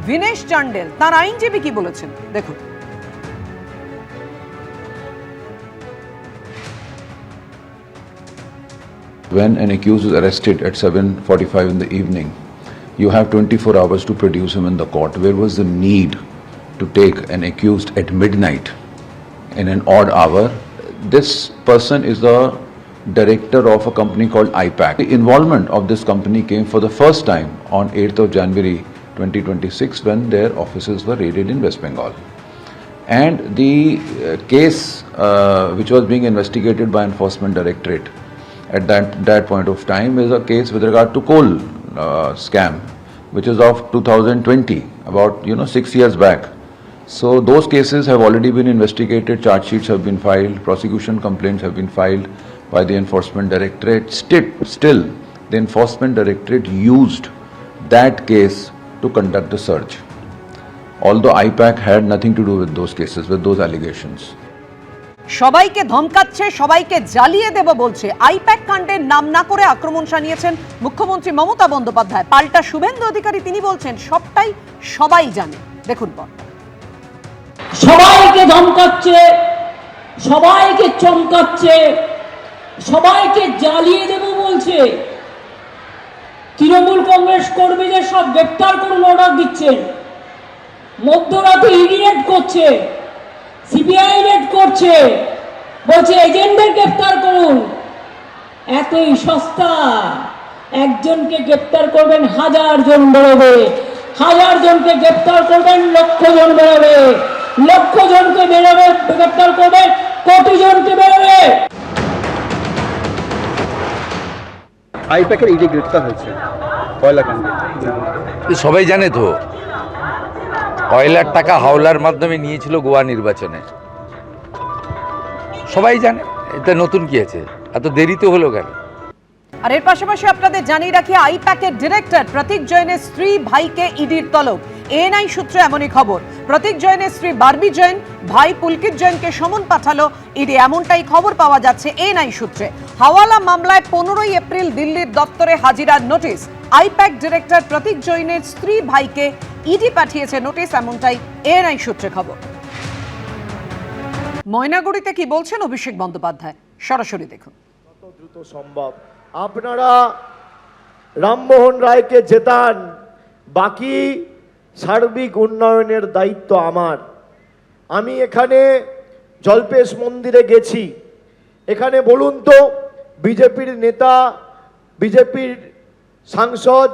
ভিনেশ চান্ডেল, তার আইনজীবী কি বলেছেন দেখুন। When an accused is arrested at 7:45 in the evening, you have 24 hours to produce him in the court. Where was the need to take an accused at midnight in an odd hour? This person is the director of a company called IPAC. The involvement of this company came for the first time on 8th of January 2026 when their offices were raided in West Bengal. And the case which was being investigated by Enforcement Directorate at that point of time is a case with regard to coal scam, which is of 2020, about 6 years back. So those cases have already been investigated, charge sheets have been filed, prosecution complaints have been filed by the Enforcement Directorate. Still, the Enforcement Directorate used that case to conduct the search, although IPAC had nothing to do with those cases, with those allegations. সবাইকে ধমকাচ্ছে, সবাইকে জ্বালিয়ে দেব বলছে, I-PAC কাণ্ডের নাম না করে আক্রমণ শানিয়েছেন মুখ্যমন্ত্রী মমতা বন্দ্যোপাধ্যায়। পাল্টা শুভেন্দু অধিকারী তিনি বলছেন সবটাই সবাই জানে। দেখুন পর। সবাইকে ধমকাচ্ছে, সবাইকে চমকাচ্ছে, সবাইকে জ্বালিয়ে দেব বলছে। তৃণমূল কংগ্রেস কর্মীদের সব গ্রেপ্তার করুন অর্ডার দিচ্ছেন, মধ্যরাতে ইডি রেড করছে, সিবিআই রেড করছে, বলছে এজেন্টদের গ্রেপ্তার করুন। এতই সস্তা, একজনকে গ্রেপ্তার করবেন 1000 জন বেরোবে, 1000 জনকে গ্রেপ্তার করবেন 1,00,000 জন বেরোবে, 1,00,000 জনকে গ্রেপ্তার করবেন 1,00,00,000 জনকে বেরোবে। আইপ্যাকের ইডি গ্রেপ্তার হয়েছে কয়লা কাণ্ডে, সবাই জানে তো। কয়লার টাকা হাওলার মাধ্যমে নিয়েছিল গোয়া নির্বাচনে, সবাই জানে। এটা নতুন কি আছে, এত দেরিতে হলো কেন? আর এর পাশাপাশি আপনাদের জানিয়ে রাখি, আইপ্যাকের ডিরেক্টর প্রতীক জৈনের স্ত্রী ভাইকে ইডির তলব। এএনআই সূত্রে এমনই খবর। প্রতীক জৈনের স্ত্রী বারবি জৈন ভাই পুলকিত জৈনকে সমন পাঠালো ইডি, এমনটাই খবর পাওয়া যাচ্ছে এএনআই সূত্রে। হাওয়ালা মামলায় 15ই এপ্রিল দিল্লির দপ্তরে হাজিরার নোটিশ। আইপ্যাক ডিরেক্টর প্রতীক জৈনের স্ত্রী ভাইকে ইডি পাঠিয়েছে নোটিশ, এমনটাই এএনআই সূত্রে খবর। ময়নাগুড়িতে কি বলছেন অভিষেক বন্দ্যোপাধ্যায়, সরাসরি দেখুন। যত দ্রুত সম্ভব আপনারা রামমোহন রায়কে জেতান, বাকি সার্বিক উন্নয়নের দায়িত্ব আমার। আমি এখানে জল্পেশ মন্দিরে গেছি, এখানে বলুন তো বিজেপির নেতা, বিজেপির সাংসদ,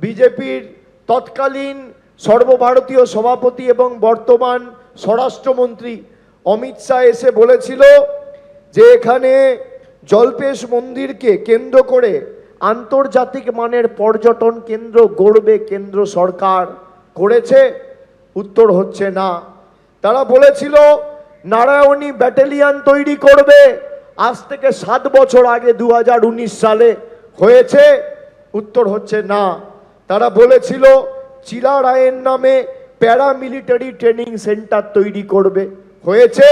বিজেপির তৎকালীন সর্বভারতীয় সভাপতি এবং বর্তমান স্বরাষ্ট্রমন্ত্রী অমিত শাহ এসে বলেছিল যে এখানে জল্পেশ মন্দিরকে কেন্দ্র করে আন্তর্জাতিক মানের পর্যটন কেন্দ্র গড়বে কেন্দ্র সরকার। করেছে? উত্তর হচ্ছে না। তারা বলেছিল নারায়ণী ব্যাটালিয়ন তৈরি করবে, আজ থেকে 7 বছর আগে 2019 সালে হয়েছে? উত্তর হচ্ছে না। তারা বলেছিল চিলা রায়ের নামে প্যারামিলিটারি ট্রেনিং সেন্টার তৈরি করবে, হয়েছে?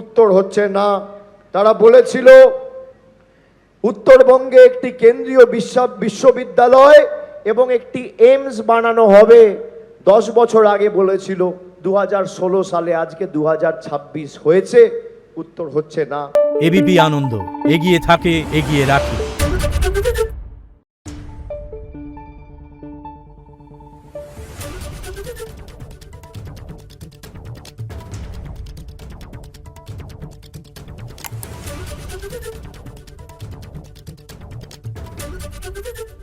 উত্তর হচ্ছে না। তারা বলেছিল উত্তরবঙ্গে একটি কেন্দ্রীয় বিশ্ববিদ্যালয় এবং একটি এইমস বানানো হবে, 10 বছর আগে বলেছিল, 2016 সালে, আজকে 2026 হয়েছে? উত্তর হচ্ছে না। এবিপি আনন্দ, এগিয়ে থাকে, এগিয়ে রাখে। Thank you.